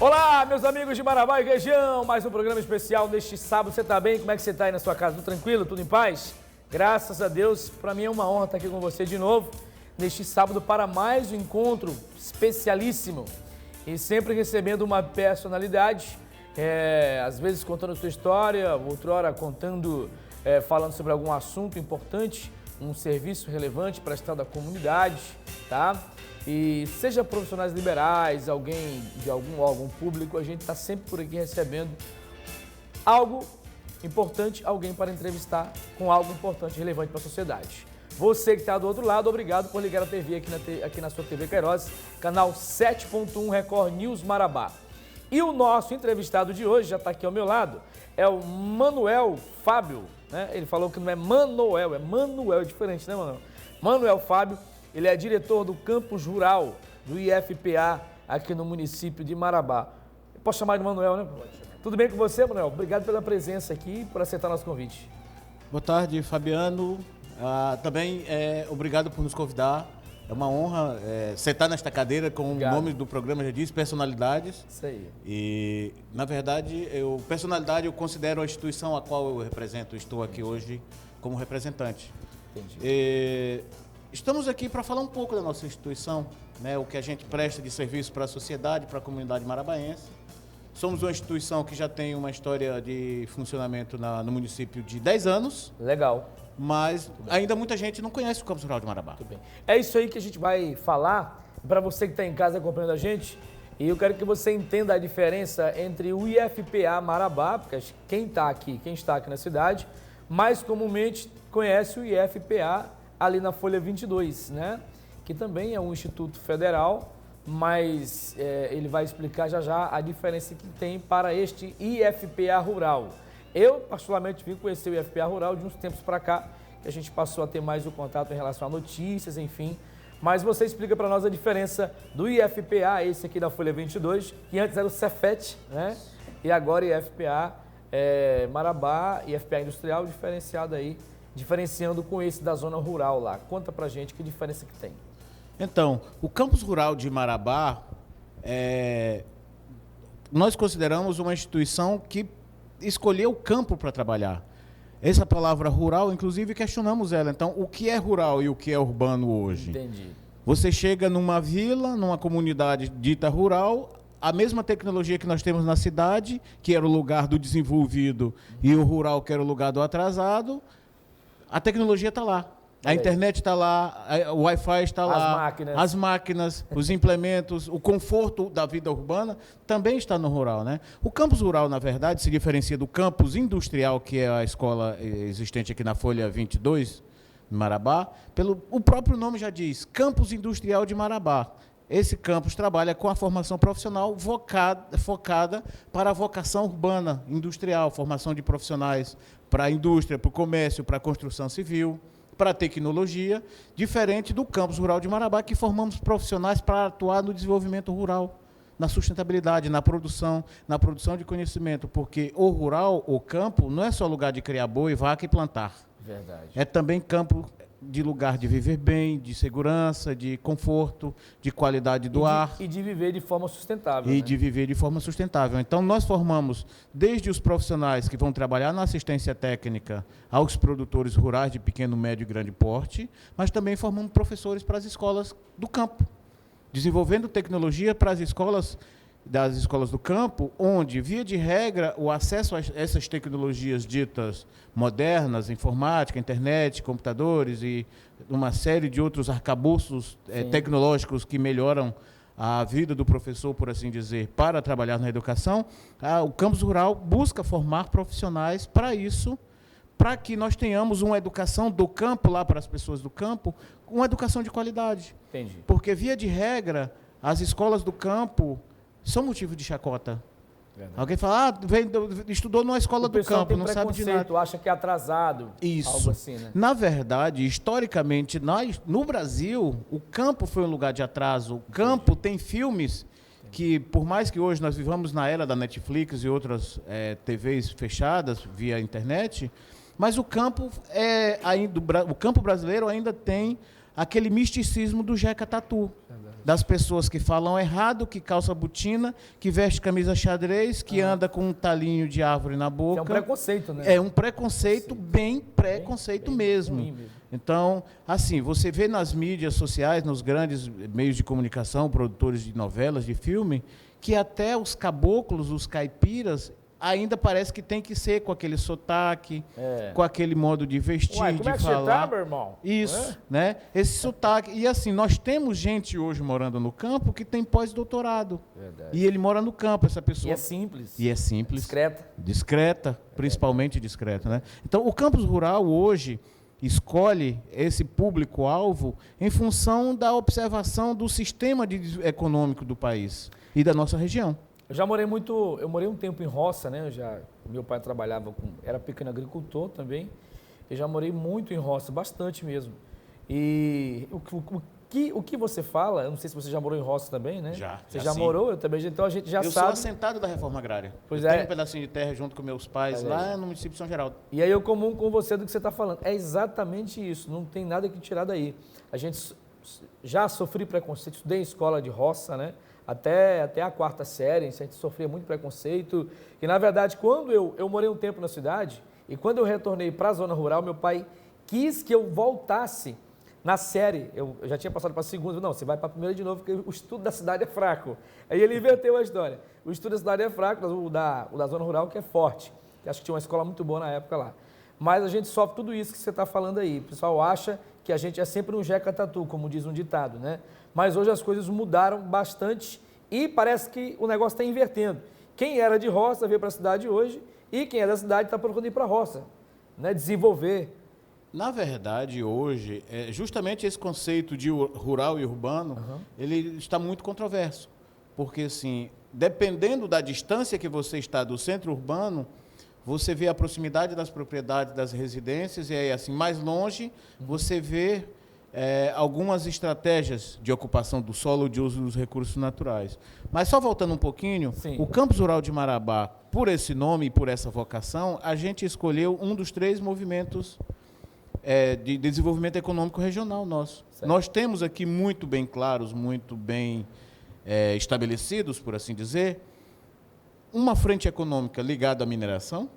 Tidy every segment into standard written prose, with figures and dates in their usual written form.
Olá, meus amigos de Marabá e região, mais um programa especial neste sábado. Você está bem? Como é que você está aí na sua casa? Tudo tranquilo? Tudo em paz? Graças a Deus, para mim é uma honra estar aqui com você de novo, neste sábado para mais um encontro especialíssimo e sempre recebendo uma personalidade, às vezes contando a sua história, outrora contando, falando sobre algum assunto importante, um serviço relevante prestado à comunidade, tá? E seja profissionais liberais, alguém de algum órgão público, a gente está sempre por aqui recebendo algo importante, alguém para entrevistar com algo importante e relevante para a sociedade. Você que está do outro lado, obrigado por ligar a TV aqui na sua TV Queiroz, canal 7.1 Record News Marabá. E o nosso entrevistado de hoje, já está aqui ao meu lado, é o Manuel Fábio, né? Ele falou que não é Manoel, é Manuel, é diferente, né, Manuel? Manuel Fábio. Ele é diretor do campus rural do IFPA aqui no município de Marabá. Eu posso chamar de Manuel, né? Tudo bem com você, Manuel? Obrigado pela presença aqui e por aceitar nosso convite. Boa tarde, Fabiano. Também obrigado por nos convidar. É uma honra sentar nesta cadeira com o nome do programa já diz, Personalidades. Isso aí. E, na verdade, Personalidade eu considero a instituição a qual eu represento. Estou aqui hoje como representante. Entendi. Estamos aqui para falar um pouco da nossa instituição, né, o que a gente presta de serviço para a sociedade, para a comunidade marabaense. Somos uma instituição que já tem uma história de funcionamento no município de 10 anos. Legal. Mas ainda muita gente não conhece o Campus Rural de Marabá. Muito bem. É isso aí que a gente vai falar para você que está em casa acompanhando a gente. E eu quero que você entenda a diferença entre o IFPA Marabá, porque quem está aqui na cidade, mais comumente conhece o IFPA ali na Folha 22, né? Que também é um instituto federal, mas ele vai explicar já a diferença que tem para este IFPA Rural. Eu, particularmente, vim conhecer o IFPA Rural de uns tempos para cá, que a gente passou a ter mais o contato em relação a notícias, enfim. Mas você explica para nós a diferença do IFPA, esse aqui da Folha 22, que antes era o Cefet, né? E agora IFPA Marabá, IFPA Industrial, diferenciando com esse da zona rural lá. Conta pra gente que diferença que tem. Então, o Campus Rural de Marabá, nós consideramos uma instituição que escolheu o campo para trabalhar. Essa palavra rural, inclusive, questionamos ela. Então, o que é rural e o que é urbano hoje? Entendi. Você chega numa vila, numa comunidade dita rural, a mesma tecnologia que nós temos na cidade, que era o lugar do desenvolvido, e o rural, que era o lugar do atrasado. A tecnologia está lá, a internet está lá, o Wi-Fi está lá, as máquinas, os implementos, o conforto da vida urbana também está no rural, né? O campus rural, na verdade, se diferencia do campus industrial, que é a escola existente aqui na Folha 22, em Marabá. O próprio nome já diz, Campus Industrial de Marabá. Esse campus trabalha com a formação profissional focada para a vocação urbana, industrial, formação de profissionais para a indústria, para o comércio, para a construção civil, para a tecnologia, diferente do Campus Rural de Marabá, que formamos profissionais para atuar no desenvolvimento rural, na sustentabilidade, na produção de conhecimento, porque o rural, o campo, não é só lugar de criar boi, vaca e plantar. Verdade. É também campo de lugar de viver bem, de segurança, de conforto, de qualidade do ar. E de viver de forma sustentável. E de viver de forma sustentável. Então, nós formamos desde os profissionais que vão trabalhar na assistência técnica aos produtores rurais de pequeno, médio e grande porte, mas também formamos professores para as escolas do campo, desenvolvendo tecnologia para as escolas das escolas do campo, onde, via de regra, o acesso a essas tecnologias ditas modernas, informática, internet, computadores e uma série de outros arcabouços tecnológicos que melhoram a vida do professor, por assim dizer, para trabalhar na educação, o campus rural busca formar profissionais para isso, para que nós tenhamos uma educação do campo lá para as pessoas do campo, uma educação de qualidade. Entendi. Porque, via de regra, as escolas do campo são motivo de chacota. Verdade. Alguém fala, estudou numa escola do campo, não sabe de nada. Acha que é atrasado, isso. Algo assim, né? Na verdade, historicamente, no Brasil, o campo foi um lugar de atraso. O campo tem filmes que, por mais que hoje nós vivamos na era da Netflix e outras TVs fechadas via internet, mas o campo o campo brasileiro ainda tem aquele misticismo do Jeca Tatu. Verdade. das pessoas que falam errado, que calça botina, que veste camisa xadrez, que anda com um talinho de árvore na boca. É um preconceito, né? É um preconceito, bem preconceito mesmo. ruim mesmo. Então, assim, você vê nas mídias sociais, nos grandes meios de comunicação, produtores de novelas, de filme, que até os caboclos, os caipiras, ainda parece que tem que ser com aquele sotaque, com aquele modo de vestir, Uai, de como é que falar. você tá, meu irmão? Isso, né? Esse sotaque. E assim, nós temos gente hoje morando no campo que tem pós-doutorado. Verdade. E ele mora no campo, essa pessoa. E é simples. E é simples. Discreta. Discreta, principalmente discreta, né? Então, o campus rural hoje escolhe esse público-alvo em função da observação do sistema econômico do país e da nossa região. Eu morei um tempo em roça, né? Meu pai trabalhava era pequeno agricultor também. Eu já morei muito em roça, bastante mesmo. E o que você fala, eu não sei se você já morou em roça também, né? Você já sim. morou, eu também, então a gente já eu sabe. Eu sou assentado da reforma agrária. Pois eu é. tenho um pedacinho de terra junto com meus pais lá no município de São Geraldo. E aí eu comum com você do que você está falando. É exatamente isso, não tem nada que tirar daí. A gente já sofri preconceito, estudei em escola de roça, né? Até a 4ª série, a gente sofria muito preconceito. E, na verdade, quando eu morei um tempo na cidade, e quando eu retornei para a zona rural, meu pai quis que eu voltasse na série. Eu já tinha passado para a 2ª, não, você vai para a 1ª de novo, porque o estudo da cidade é fraco. Aí ele inverteu a história. O estudo da cidade é fraco, o da zona rural que é forte. Eu acho que tinha uma escola muito boa na época lá. Mas a gente sofre tudo isso que você está falando aí. O pessoal acha que a gente é sempre um jeca tatu, como diz um ditado, né? Mas hoje as coisas mudaram bastante e parece que o negócio está invertendo. Quem era de roça veio para a cidade hoje e quem é da cidade está procurando ir para a roça, né? Desenvolver. Na verdade, hoje, justamente esse conceito de rural e urbano, ele está muito controverso. Porque, assim, dependendo da distância que você está do centro urbano, você vê a proximidade das propriedades, das residências, e aí, assim, mais longe, você vê algumas estratégias de ocupação do solo, de uso dos recursos naturais. Mas só voltando um pouquinho, Sim. O Campus Rural de Marabá, por esse nome e por essa vocação, a gente escolheu um dos 3 movimentos de desenvolvimento econômico regional nosso. Certo. Nós temos aqui muito bem claros, muito bem estabelecidos, por assim dizer, uma frente econômica ligada à mineração,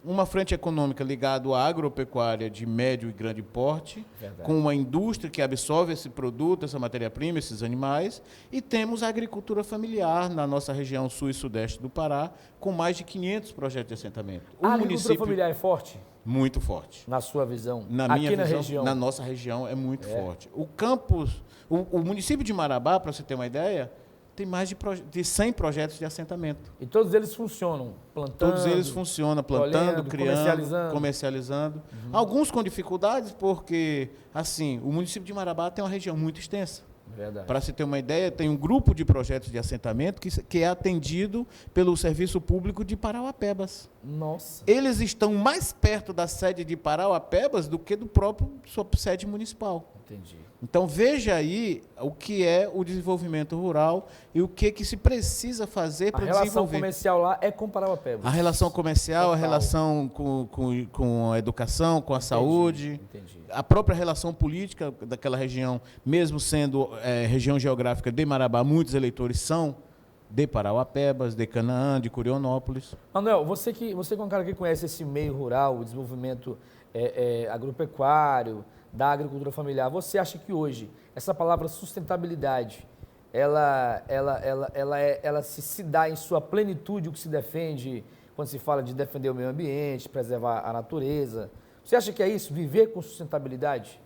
uma frente econômica ligada à agropecuária de médio e grande porte, Verdade. com uma indústria que absorve esse produto, essa matéria-prima, esses animais, e temos a agricultura familiar na nossa região sul e sudeste do Pará, com mais de 500 projetos de assentamento. A agricultura familiar é forte? Muito forte. Na sua visão? Na aqui minha na visão, região? na nossa região é muito forte. O campus, o município de Marabá, para você ter uma ideia, tem mais de 100 projetos de assentamento. E todos eles funcionam? Plantando? Todos eles funcionam, plantando, colhendo, criando, comercializando. Alguns com dificuldades, porque, assim, o município de Marabá tem uma região muito extensa. Verdade. Para se ter uma ideia, tem um grupo de projetos de assentamento que é atendido pelo Serviço Público de Parauapebas. Nossa. Eles estão mais perto da sede de Parauapebas do que do próprio sua sede municipal. Entendi. Então, veja aí o que é o desenvolvimento rural e o que se precisa fazer para desenvolver. A relação comercial lá é com Parauapebas. A relação comercial, Total. a relação com a educação, com a saúde, Entendi. a própria relação política daquela região, mesmo sendo região geográfica de Marabá, muitos eleitores são de Parauapebas, de Canaã, de Curionópolis. Manuel, você que é um cara que conhece esse meio rural, o desenvolvimento agropecuário, da agricultura familiar, você acha que hoje essa palavra sustentabilidade, ela se dá em sua plenitude o que se defende quando se fala de defender o meio ambiente, preservar a natureza? Você acha que é isso, viver com sustentabilidade?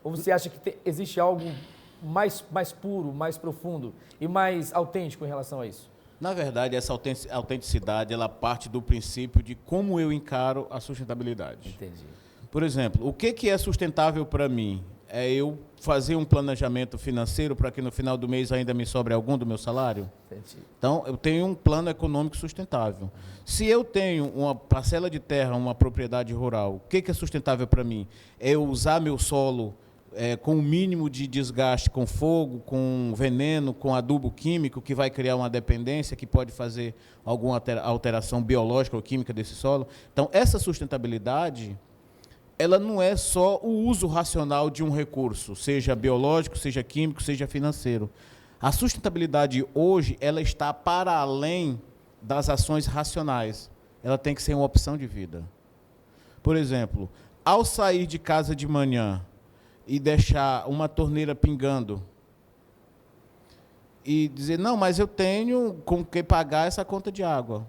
Ou você acha que existe algo mais puro, mais profundo e mais autêntico em relação a isso? Na verdade, essa autenticidade, ela parte do princípio de como eu encaro a sustentabilidade. Entendi. Por exemplo, o que é sustentável para mim? É eu fazer um planejamento financeiro para que no final do mês ainda me sobre algum do meu salário? Entendi. Então, eu tenho um plano econômico sustentável. Se eu tenho uma parcela de terra, uma propriedade rural, o que é sustentável para mim? É eu usar meu solo com o mínimo de desgaste, com fogo, com veneno, com adubo químico, que vai criar uma dependência, que pode fazer alguma alteração biológica ou química desse solo. Então, essa sustentabilidade ela não é só o uso racional de um recurso, seja biológico, seja químico, seja financeiro. A sustentabilidade hoje, ela está para além das ações racionais. Ela tem que ser uma opção de vida. Por exemplo, ao sair de casa de manhã e deixar uma torneira pingando e dizer, não, mas eu tenho com que pagar essa conta de água.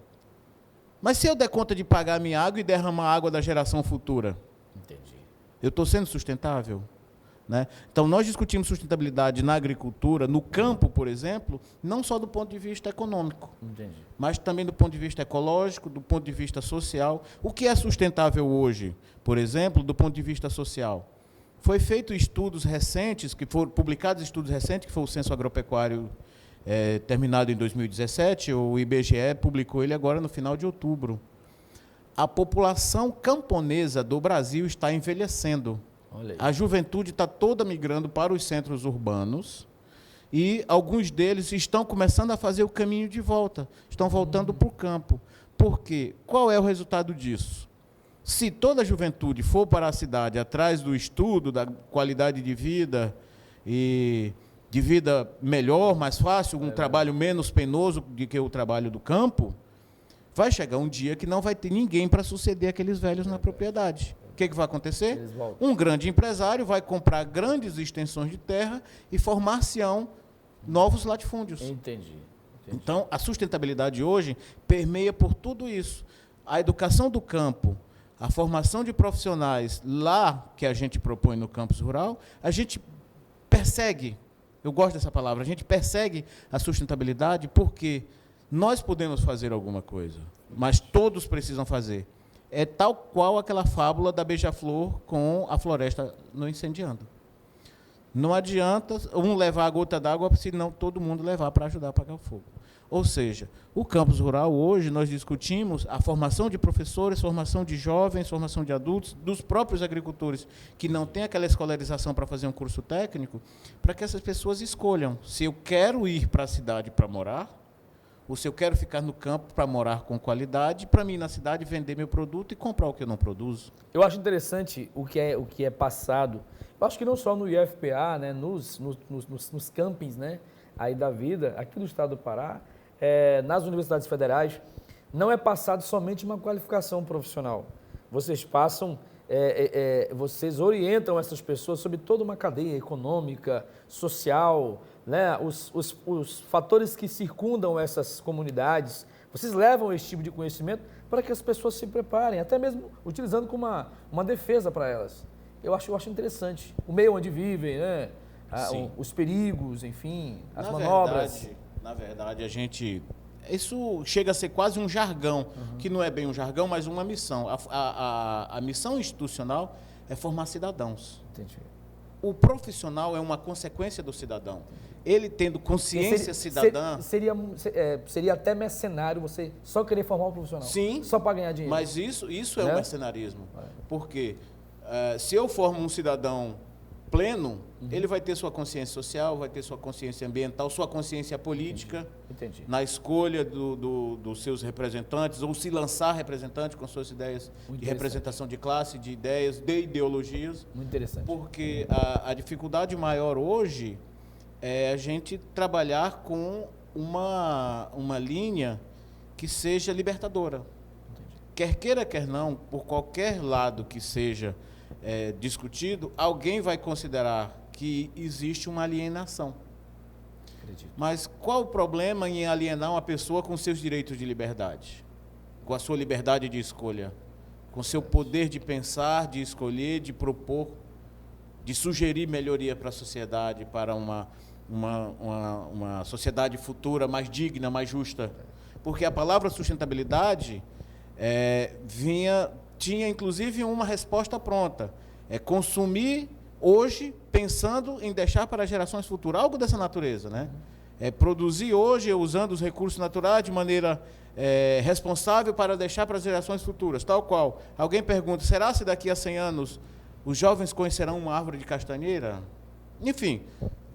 Mas se eu der conta de pagar a minha água e derramar a água da geração futura? Entendi. Eu estou sendo sustentável? Né? Então, nós discutimos sustentabilidade na agricultura, no campo, por exemplo, não só do ponto de vista econômico, Entendi. mas também do ponto de vista ecológico, do ponto de vista social. O que é sustentável hoje, por exemplo, do ponto de vista social? Foi feito estudos recentes, que foram publicados estudos recentes, que foi o Censo Agropecuário terminado em 2017, o IBGE publicou ele agora no final de outubro. A população camponesa do Brasil está envelhecendo. Olha aí. A juventude está toda migrando para os centros urbanos e alguns deles estão começando a fazer o caminho de volta, estão voltando para o campo. Por quê? Qual é o resultado disso? Se toda a juventude for para a cidade atrás do estudo, da qualidade de vida e de vida melhor, mais fácil, um trabalho menos penoso do que o trabalho do campo, vai chegar um dia que não vai ter ninguém para suceder aqueles velhos na propriedade. O que vai acontecer? Um grande empresário vai comprar grandes extensões de terra e formar-se-ão novos latifúndios. Entendi. Então, a sustentabilidade hoje permeia por tudo isso. A educação do campo, a formação de profissionais lá que a gente propõe no campus rural, a gente persegue, eu gosto dessa palavra, a gente persegue a sustentabilidade porque nós podemos fazer alguma coisa, mas todos precisam fazer. É tal qual aquela fábula da beija-flor com a floresta não incendiando. Não adianta um levar a gota d'água, se não todo mundo levar para ajudar a apagar o fogo. Ou seja, o campus rural, hoje, nós discutimos a formação de professores, formação de jovens, formação de adultos, dos próprios agricultores, que não têm aquela escolarização para fazer um curso técnico, para que essas pessoas escolham se eu quero ir para a cidade para morar, ou se eu quero ficar no campo para morar com qualidade, para mim, na cidade, vender meu produto e comprar o que eu não produzo. Eu acho interessante o que é passado. Eu acho que não só no IFPA, né, nos campings, né, aí da vida, aqui no estado do Pará, nas universidades federais, não é passado somente uma qualificação profissional. Vocês passam, vocês orientam essas pessoas sobre toda uma cadeia econômica, social, né, os fatores que circundam essas comunidades. Vocês levam esse tipo de conhecimento para que as pessoas se preparem, até mesmo utilizando como uma defesa para elas. Eu acho interessante. O meio onde vivem, né? Os perigos, enfim, as manobras. Na verdade, isso chega a ser quase um jargão, que não é bem um jargão, mas uma missão. A missão institucional é formar cidadãos. Entendi. O profissional é uma consequência do cidadão. Ele tendo consciência cidadã... Seria até mercenário você só querer formar um profissional. Sim. Só para ganhar dinheiro. Mas isso é o mercenarismo. Porque se eu formo um cidadão pleno, ele vai ter sua consciência social, vai ter sua consciência ambiental, sua consciência política. Entendi. Na escolha dos seus representantes, ou se lançar representante com suas ideias de representação de classe, de ideias, de ideologias. Muito interessante. Porque a dificuldade maior hoje é a gente trabalhar com uma linha que seja libertadora. Entendi. Quer queira, quer não, por qualquer lado que seja discutido, alguém vai considerar que existe uma alienação. Acredito. Mas qual o problema em alienar uma pessoa com seus direitos de liberdade? Com a sua liberdade de escolha? Com seu poder de pensar, de escolher, de propor, de sugerir melhoria para a sociedade, para uma sociedade futura mais digna, mais justa? Porque a palavra sustentabilidade tinha inclusive uma resposta pronta. É consumir hoje pensando em deixar para gerações futuras, algo dessa natureza, né? É produzir hoje usando os recursos naturais de maneira responsável para deixar para as gerações futuras, tal qual. Alguém pergunta, será se daqui a 100 anos os jovens conhecerão uma árvore de castanheira? Enfim,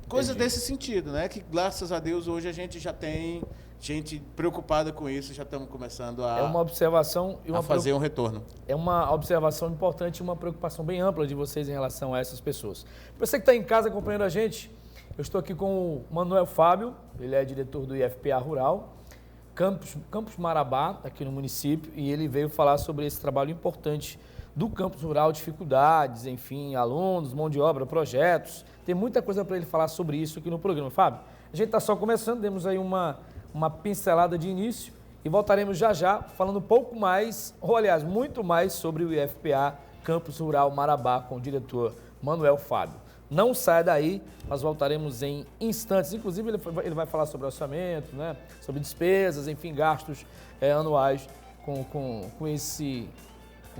coisas desse sentido, né? Que graças a Deus hoje a gente já tem gente preocupada com isso, já estamos começando a, É uma observação e a fazer um retorno. É uma observação importante e uma preocupação bem ampla de vocês em relação a essas pessoas. Para você que está em casa acompanhando a gente, eu estou aqui com o Manuel Fábio, ele é diretor do IFPA Rural, Campus Marabá, aqui no município, e ele veio falar sobre esse trabalho importante do Campus Rural, dificuldades, enfim, alunos, mão de obra, projetos. Tem muita coisa para ele falar sobre isso aqui no programa. Fábio, a gente está só começando, temos aí uma pincelada de início e voltaremos já já falando um pouco mais, ou aliás, muito mais sobre o IFPA Campus Rural Marabá com o diretor Manuel Fábio. Não saia daí, nós voltaremos em instantes. Inclusive, ele vai falar sobre orçamento, né? Sobre despesas, enfim, gastos anuais com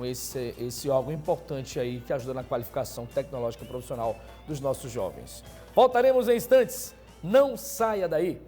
esse órgão importante aí que ajuda na qualificação tecnológica profissional dos nossos jovens. Voltaremos em instantes. Não saia daí.